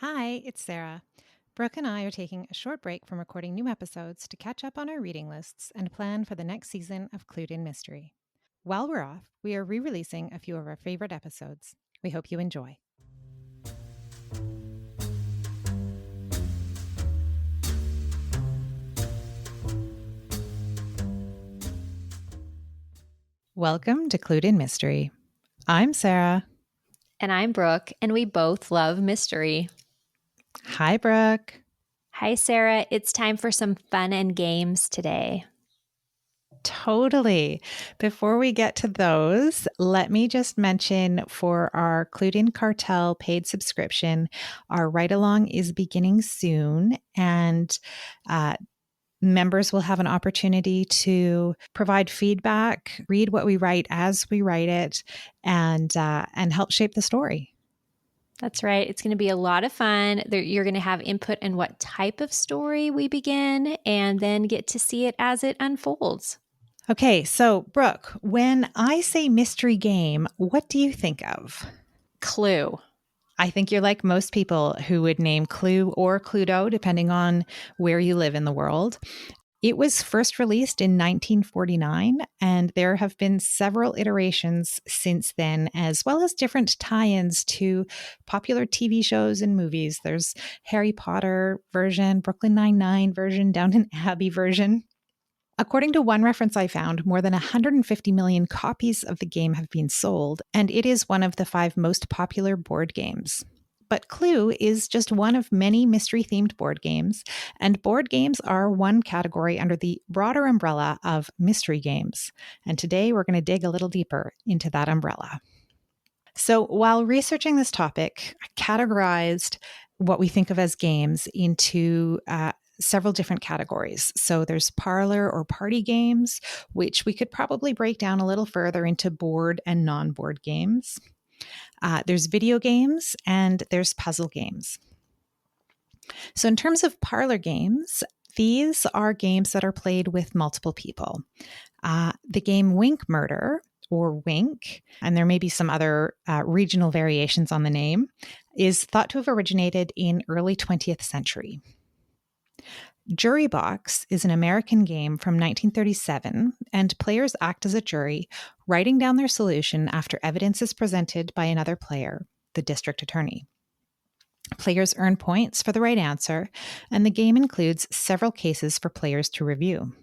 Hi, it's Sarah. Brooke and I are taking a short break from recording new episodes to catch up on our reading lists and plan for the next season of Clued in Mystery. While we're off, we are re-releasing a few of our favorite episodes. We hope you enjoy. Welcome to Clued in Mystery. I'm Sarah. And I'm Brooke, and we both love mystery. Hi, Brooke. Hi, Sarah. It's time for some fun and games today. Totally. Before we get to those, let me just mention for our Clued in Cartel paid subscription, our ride along is beginning soon, and members will have an opportunity to provide feedback, read what we write as we write it, and help shape the story. That's right. It's going to be a lot of fun. You're going to have input in what type of story we begin and then get to see it as it unfolds. Okay, so Brooke, when I say mystery game, what do you think of? Clue. I think you're like most people who would name Clue or Cluedo, depending on where you live in the world. It was first released in 1949, and there have been several iterations since then, as well as different tie-ins to popular TV shows and movies. There's Harry Potter version, Brooklyn Nine-Nine version, Downton Abbey version. According to one reference I found, more than 150 million copies of the game have been sold, and it is one of the 5 most popular board games. But Clue is just one of many mystery-themed board games, and board games are one category under the broader umbrella of mystery games. And today we're going to dig a little deeper into that umbrella. So while researching this topic, I categorized what we think of as games into several different categories. So there's parlor or party games, which we could probably break down a little further into board and non-board games. There's video games and there's puzzle games. So in terms of parlor games, these are games that are played with multiple people. The game Wink Murder, or Wink, and there may be some other regional variations on the name, is thought to have originated in early 20th century. Jury Box is an American game from 1937, and players act as a jury, writing down their solution after evidence is presented by another player, the district attorney. Players earn points for the right answer, and the game includes several cases for players to review.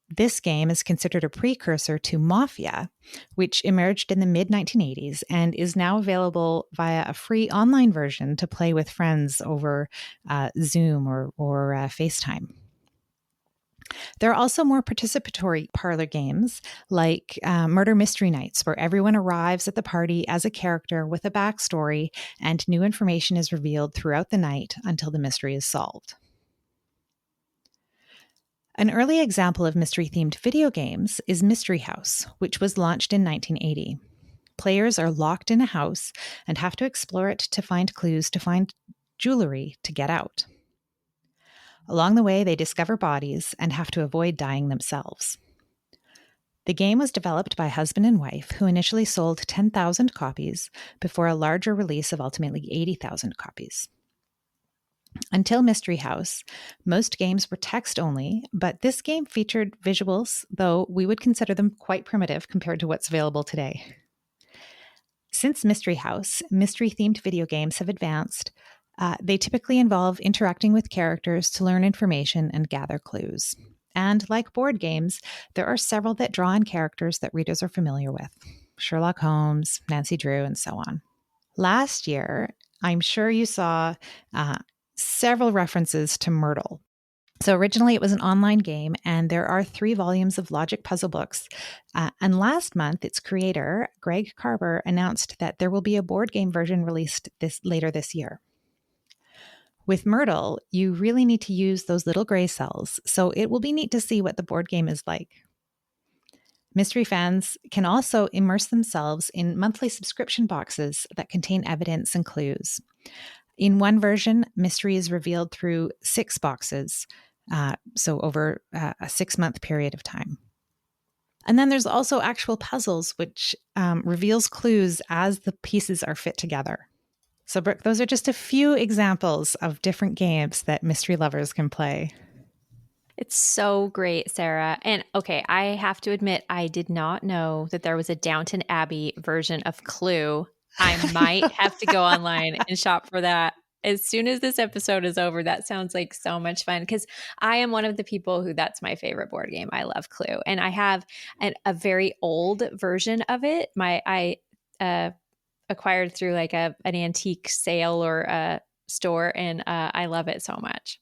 This game is considered a precursor to Mafia, which emerged in the mid-1980s and is now available via a free online version to play with friends over Zoom or FaceTime. There are also more participatory parlor games like Murder Mystery Nights, where everyone arrives at the party as a character with a backstory and new information is revealed throughout the night until the mystery is solved. An early example of mystery-themed video games is Mystery House, which was launched in 1980. Players are locked in a house and have to explore it to find clues to find jewelry to get out. Along the way, they discover bodies and have to avoid dying themselves. The game was developed by a husband and wife who initially sold 10,000 copies before a larger release of ultimately 80,000 copies. Until Mystery House, most games were text only, but this game featured visuals, though we would consider them quite primitive compared to what's available today. Since Mystery House, mystery-themed video games have advanced. They typically involve interacting with characters to learn information and gather clues. And like board games, there are several that draw on characters that readers are familiar with: Sherlock Holmes, Nancy Drew, and so on. Last year, I'm sure you saw several references to Murdle. So originally it was an online game, and there are 3 volumes of logic puzzle books. And last month, its creator, Greg Garber, announced that there will be a board game version released later this year. With Myrtle, you really need to use those little gray cells, so it will be neat to see what the board game is like. Mystery fans can also immerse themselves in monthly subscription boxes that contain evidence and clues. In one version, mystery is revealed through 6 boxes, so over a 6-month period of time. And then there's also actual puzzles, which reveals clues as the pieces are fit together. So, Brooke, those are just a few examples of different games that mystery lovers can play. It's so great, Sarah. And okay, I have to admit, I did not know that there was a Downton Abbey version of Clue. I might have to go online and shop for that. As soon as this episode is over, that sounds like so much fun because I am one of the people who that's my favorite board game. I love Clue, and I have a very old version of it. I acquired through like an antique sale or a store, and I love it so much.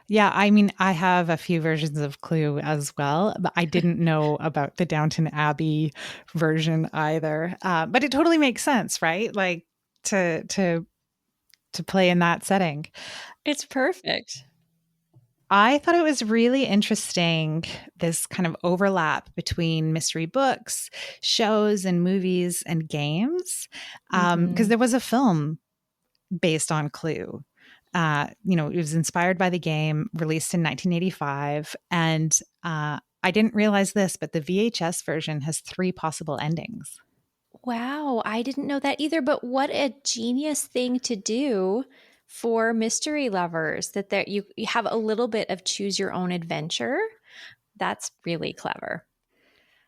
Yeah, I mean, I have a few versions of Clue as well, but I didn't know about the Downton Abbey version either. But it totally makes sense, right? Like to play in that setting. It's perfect. I thought it was really interesting, this kind of overlap between mystery books, shows, and movies and games, because there was a film based on Clue. It was inspired by the game, released in 1985. And I didn't realize this, but the VHS version has 3 possible endings. Wow, I didn't know that either, but what a genius thing to do for mystery lovers that there you have a little bit of choose your own adventure. That's really clever.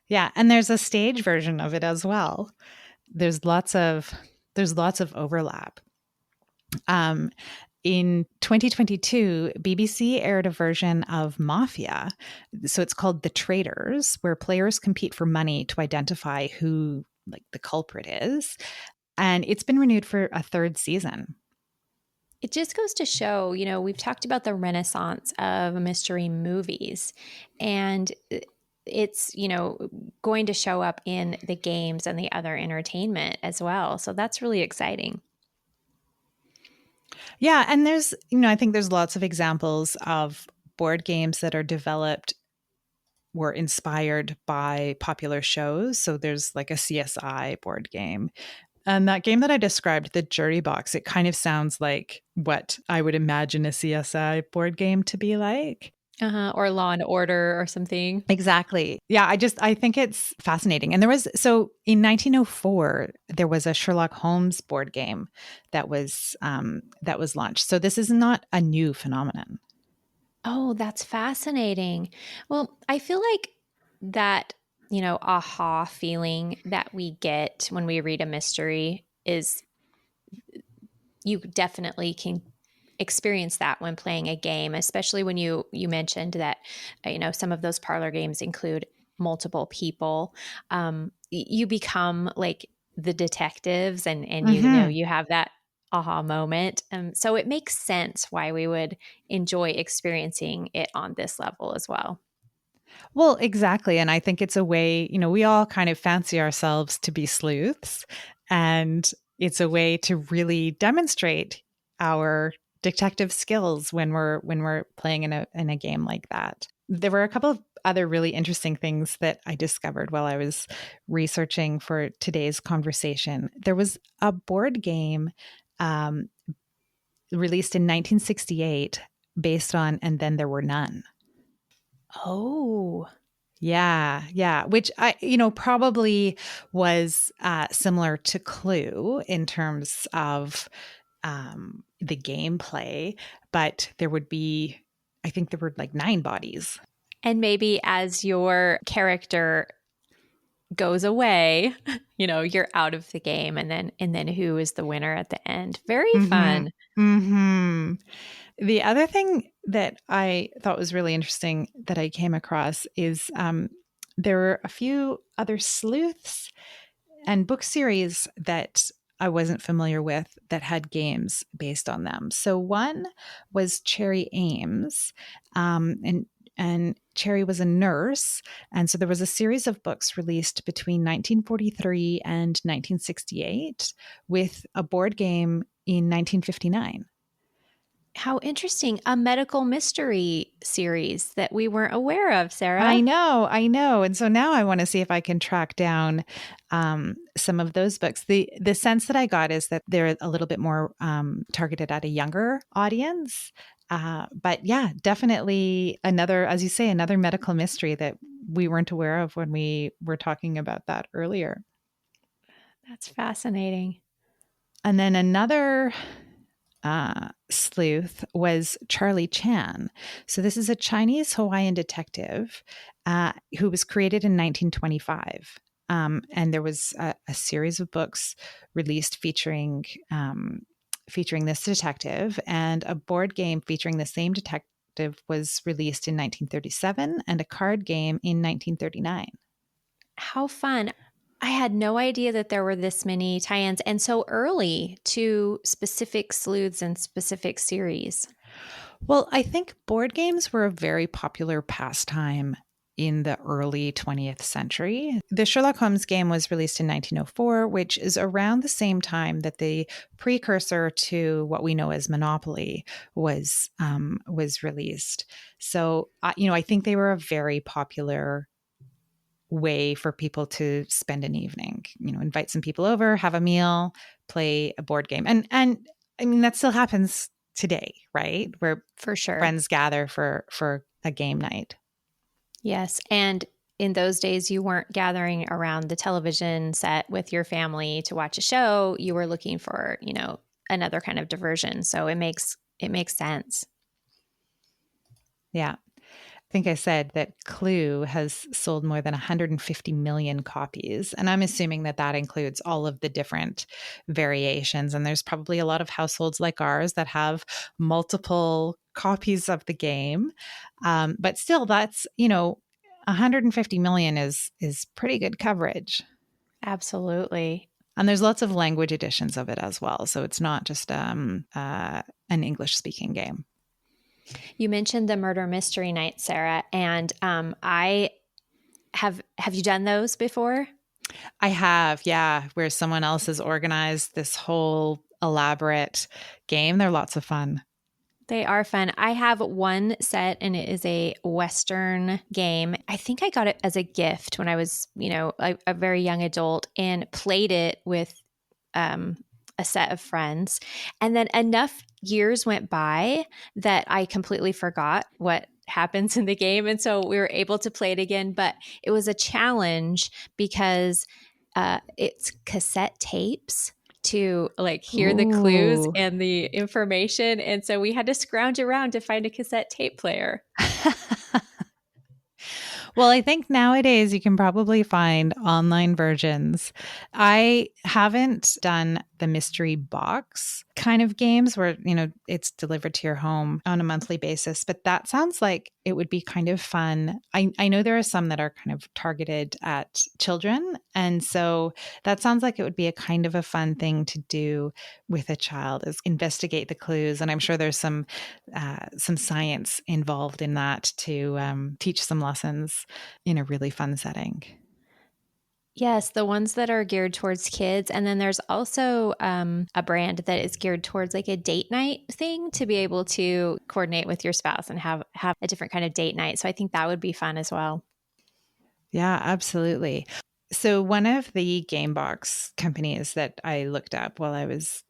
Yeah, and there's a stage version of it as well. There's lots of overlap. In 2022, BBC aired a version of Mafia. So it's called The Traitors, where players compete for money to identify who like the culprit is. And it's been renewed for a 3rd season. It just goes to show, we've talked about the renaissance of mystery movies, and it's, going to show up in the games and the other entertainment as well. So that's really exciting. Yeah, and there's, I think there's lots of examples of board games that are developed were inspired by popular shows. So there's like a CSI board game. And that game that I described, the Jury Box, it kind of sounds like what I would imagine a CSI board game to be like. Or Law and Order or something. Exactly. Yeah, I think it's fascinating. And so in 1904, there was a Sherlock Holmes board game that was launched. So this is not a new phenomenon. Oh, that's fascinating. Well, I feel like that, aha feeling that we get when we read a mystery is you definitely can experience that when playing a game, especially when you mentioned that, some of those parlor games include multiple people. You become like the detectives and you have that aha moment. So it makes sense why we would enjoy experiencing it on this level as well. Well, exactly. And I think it's a way, we all kind of fancy ourselves to be sleuths. And it's a way to really demonstrate our detective skills when we're playing in a game like that. There were a couple of other really interesting things that I discovered while I was researching for today's conversation. There was a board game released in 1968 based on And Then There Were None. Oh, Yeah, which probably was similar to Clue in terms of the gameplay, but I think there were like 9 bodies. and maybe as your character goes away, you're out of the game, and then who is the winner at the end? Very fun. Mm-hmm. The other thing that I thought was really interesting that I came across is there were a few other sleuths and book series that I wasn't familiar with that had games based on them. So one was Cherry Ames, and Cherry was a nurse, and so there was a series of books released between 1943 and 1968, with a board game in 1959. How interesting. A medical mystery series that we weren't aware of, I Sarah. know. And so now I want to see if I can track down some of those books. The sense that I got is that they're a little bit more targeted at a younger audience. But yeah, definitely another, as you say, another medical mystery that we weren't aware of when we were talking about that earlier. That's fascinating. And then another sleuth was Charlie Chan. So this is a Chinese Hawaiian detective who was created in 1925. And there was a series of books released featuring this detective, and a board game featuring the same detective was released in 1937, and a card game in 1939. How fun. I had no idea that there were this many tie-ins and so early to specific sleuths and specific series. Well, I think board games were a very popular pastime in the early 20th century. The Sherlock Holmes game was released in 1904, which is around the same time that the precursor to what we know as Monopoly was released. So, I think they were a very popular way for people to spend an evening. Invite some people over, have a meal, play a board game, and I mean that still happens today, right? Where For sure. friends gather for a game night. Yes. And in those days, you weren't gathering around the television set with your family to watch a show. You were looking for, another kind of diversion. So it makes sense. Yeah. I think I said that Clue has sold more than 150 million copies. And I'm assuming that includes all of the different variations. And there's probably a lot of households like ours that have multiple copies of the game. But still, that's, 150 million is pretty good coverage. Absolutely. And there's lots of language editions of it as well. So it's not just an English speaking game. You mentioned the murder mystery night, Sarah, and I have you done those before? I have, yeah, where someone else has organized this whole elaborate game. They're lots of fun. They are fun. I have one set and it is a Western game. I think I got it as a gift when I was, a very young adult and played it with a set of friends. And then enough years went by that I completely forgot what happens in the game. And so we were able to play it again, but it was a challenge because it's cassette tapes to hear the clues Ooh. and the information. And so we had to scrounge around to find a cassette tape player. Well, I think nowadays you can probably find online versions. I haven't done the mystery box kind of games where, it's delivered to your home on a monthly basis, but that sounds like it would be kind of fun. I know there are some that are kind of targeted at children. And so that sounds like it would be a kind of a fun thing to do with a child, is investigate the clues. And I'm sure there's some science involved in that to teach some lessons in a really fun setting. Yes, the ones that are geared towards kids. And then there's also a brand that is geared towards like a date night thing to be able to coordinate with your spouse and have a different kind of date night. So I think that would be fun as well. Yeah, absolutely. So one of the game box companies that I looked up while I was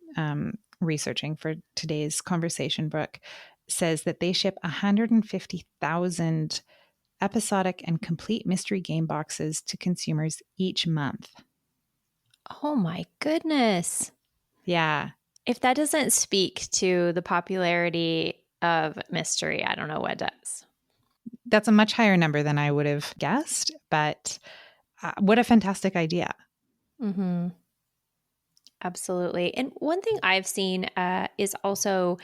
researching for today's conversation, Brooke, says that they ship 150,000 episodic and complete mystery game boxes to consumers each month. Oh my goodness. Yeah. If that doesn't speak to the popularity of mystery, I don't know what does. That's a much higher number than I would have guessed, but what a fantastic idea. Mm-hmm. Absolutely. And one thing I've seen is also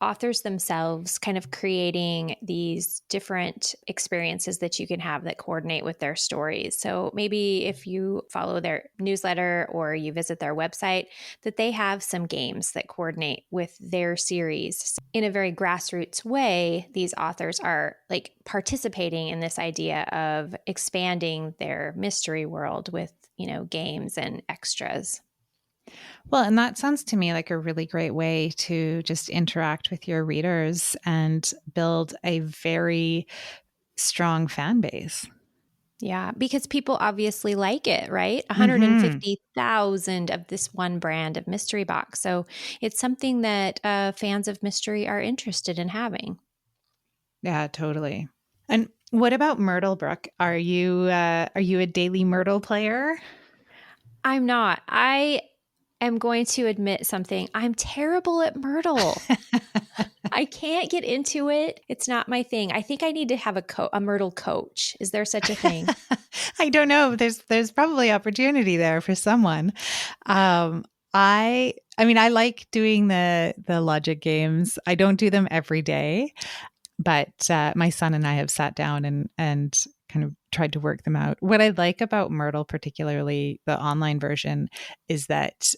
authors themselves kind of creating these different experiences that you can have that coordinate with their stories. So maybe if you follow their newsletter or you visit their website, that they have some games that coordinate with their series. In a very grassroots way, these authors are like participating in this idea of expanding their mystery world with, games and extras. Well, and that sounds to me like a really great way to just interact with your readers and build a very strong fan base. Yeah, because people obviously like it, right? Mm-hmm. 150,000 of this one brand of mystery box. So it's something that fans of mystery are interested in having. Yeah, totally. And what about Myrtle, Brooke? Are you a daily Myrtle player? I'm not. I am going to admit something. I'm terrible at Myrtle. I can't get into it. It's not my thing. I think I need to have a Myrtle coach. Is there such a thing? I don't know. There's probably opportunity there for someone. I mean, I like doing the logic games. I don't do them every day, but my son and I have sat down and kind of tried to work them out. What I like about Myrtle, particularly the online version, is that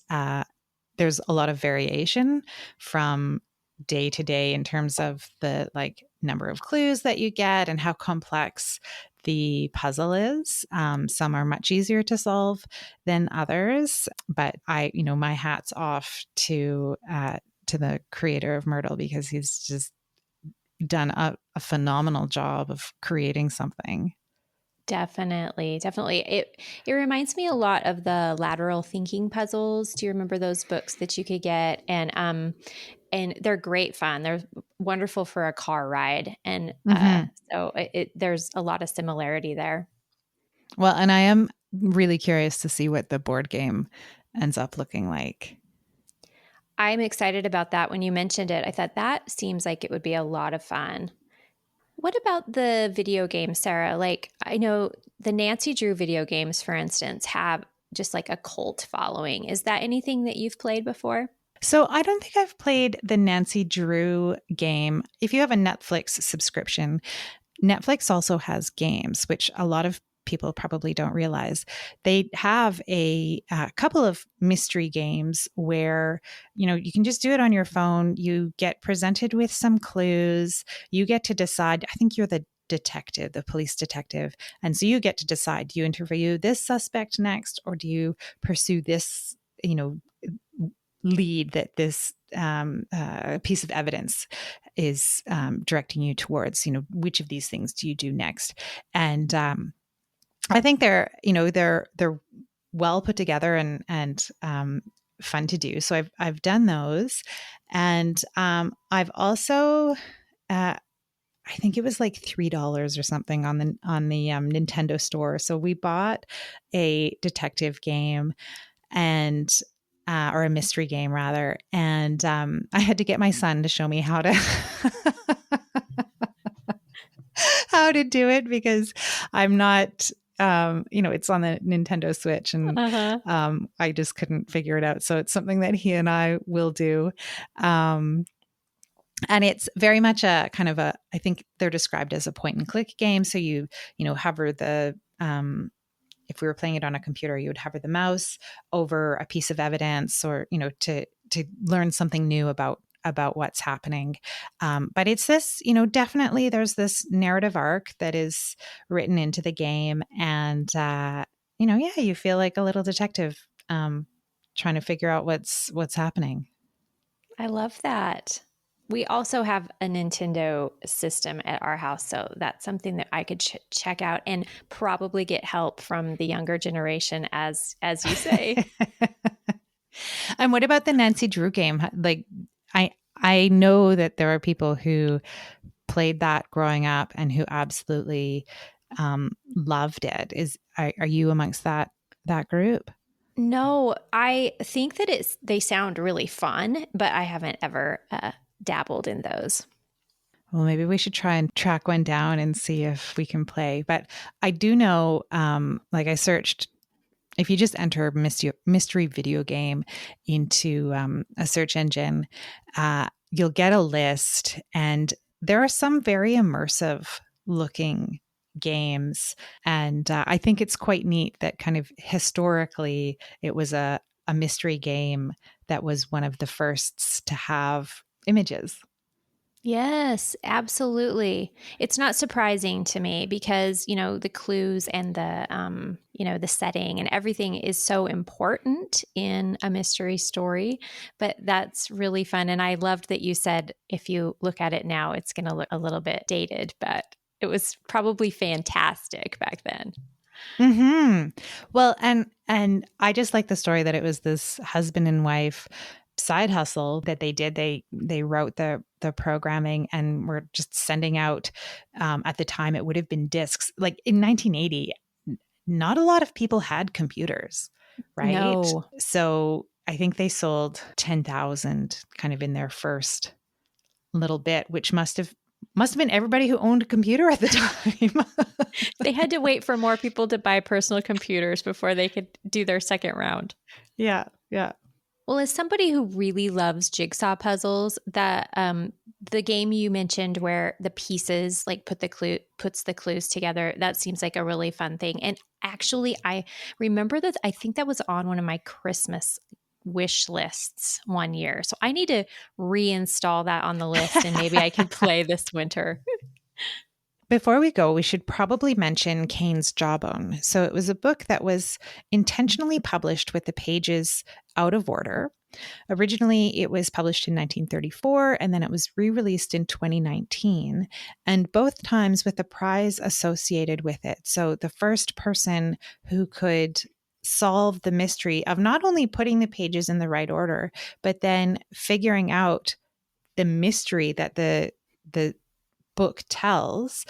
there's a lot of variation from day to day in terms of the like number of clues that you get and how complex the puzzle is. Some are much easier to solve than others, but my hat's off to the creator of Myrtle, because he's just done a phenomenal job of creating something. Definitely, definitely. It reminds me a lot of the lateral thinking puzzles. Do you remember those books that you could get? And they're great fun. They're wonderful for a car ride, and Mm-hmm. so there's a lot of similarity there. Well, and I am really curious to see what the board game ends up looking like. I'm excited about that. When you mentioned it, I thought that seems like it would be a lot of fun. What about the video games, Sarah? Like, I know the Nancy Drew video games, for instance, have just like a cult following. Is that anything that you've played before? So I don't think I've played the Nancy Drew game. If you have a Netflix subscription, Netflix also has games, which a lot of people probably don't realize. They have a couple of mystery games where, you can just do it on your phone. You get presented with some clues. You get to decide. I think you're the detective, the police detective. And so you get to decide, do you interview this suspect next, or do you pursue this, lead that this piece of evidence is directing you towards? Which of these things do you do next? And I think they're well put together and fun to do. So I've done those, and I've also. I think it was like $3 or something on the Nintendo store. So we bought a detective game and or a mystery game rather. And I had to get my son to show me how to how to do it, because I'm not. It's on the Nintendo Switch, and Uh-huh. I just couldn't figure it out. So it's something that he and I will do. And it's very much a kind of I think they're described as a point and click game. So hover if we were playing it on a computer, you would hover the mouse over a piece of evidence, or to learn something new about what's happening. But it's this, definitely there's this narrative arc that is written into the game, and you feel like a little detective trying to figure out what's happening. I love that. We also have a Nintendo system at our house, so that's something that I could check out and probably get help from the younger generation, as you say. And what about the Nancy Drew game? Like, I know that there are people who played that growing up and who absolutely loved it. Are you amongst that group? No, I think that they sound really fun, but I haven't ever dabbled in those. Well, maybe we should try and track one down and see if we can play. But I do know, like I searched, if you just enter mystery video game into a search engine, you'll get a list, and there are some very immersive looking games. And I think it's quite neat that kind of historically it was a mystery game that was one of the firsts to have images. Yes, absolutely. It's not surprising to me because, the clues and the setting and everything is so important in a mystery story, but that's really fun. And I loved that you said if you look at it now, it's going to look a little bit dated, but it was probably fantastic back then. Hmm. Well, and I just like the story that it was this husband and wife side hustle that they did. They wrote the programming and were just sending out. At the time, it would have been discs. Like in 1980, not a lot of people had computers, right? No. So I think they sold 10,000 kind of in their first little bit, which must have been everybody who owned a computer at the time. They had to wait for more people to buy personal computers before they could do their second round. Yeah, yeah. Well, as somebody who really loves jigsaw puzzles, that the game you mentioned where the pieces like puts the clues together, that seems like a really fun thing. And actually, I remember that I think that was on one of my Christmas wish lists one year. So I need to reinstall that on the list and maybe I can play this winter. Before we go, we should probably mention Cain's Jawbone. So it was a book that was intentionally published with the pages out of order. Originally, it was published in 1934, and then it was re-released in 2019, and both times with a prize associated with it. So the first person who could solve the mystery of not only putting the pages in the right order, but then figuring out the mystery that the book tells,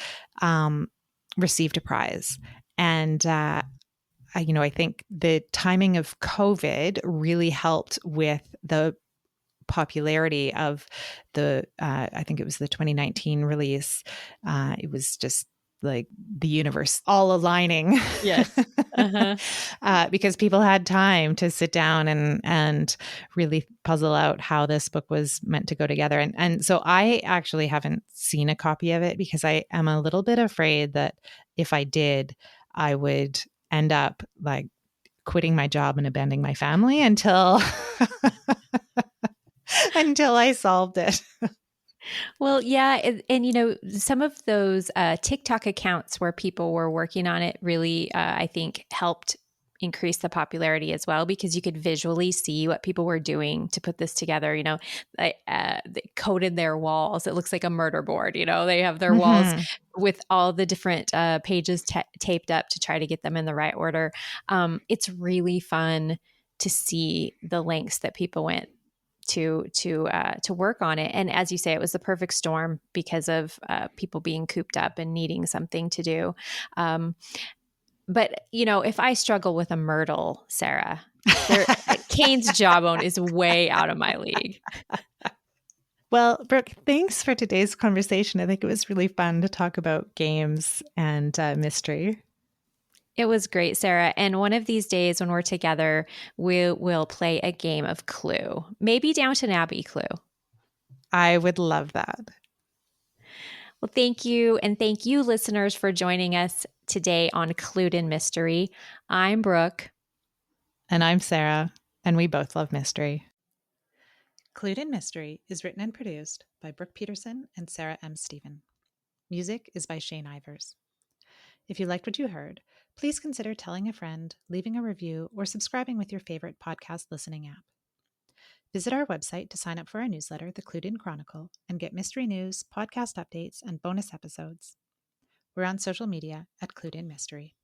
received a prize. And I think the timing of COVID really helped with the popularity of the, I think it was the 2019 release. It was just like the universe all aligning. Yes. Uh-huh. Because people had time to sit down and really puzzle out how this book was meant to go together. And so I actually haven't seen a copy of it because I am a little bit afraid that if I did, I would end up like quitting my job and abandoning my family until until I solved it. Well, yeah. And some of those TikTok accounts where people were working on it really, I think, helped increase the popularity as well because you could visually see what people were doing to put this together. They coated their walls. It looks like a murder board. They have their walls with all the different pages taped up to try to get them in the right order. It's really fun to see the lengths that people went to work on it. And as you say, it was the perfect storm because of people being cooped up and needing something to do. But if I struggle with a Murdle, Sarah, Cain's Jawbone is way out of my league. Well, Brooke, thanks for today's conversation. I think it was really fun to talk about games and mystery. It was great, Sarah. And one of these days when we're together, we will play a game of Clue. Maybe Downton Abbey Clue. I would love that. Well, thank you. And thank you, listeners, for joining us today on Clued in Mystery. I'm Brooke. And I'm Sarah. And we both love mystery. Clued in Mystery is written and produced by Brooke Peterson and Sarah M. Stephen. Music is by Shane Ivers. If you liked what you heard, please consider telling a friend, leaving a review, or subscribing with your favorite podcast listening app. Visit our website to sign up for our newsletter, The Clued In Chronicle, and get mystery news, podcast updates, and bonus episodes. We're on social media at Clued In Mystery.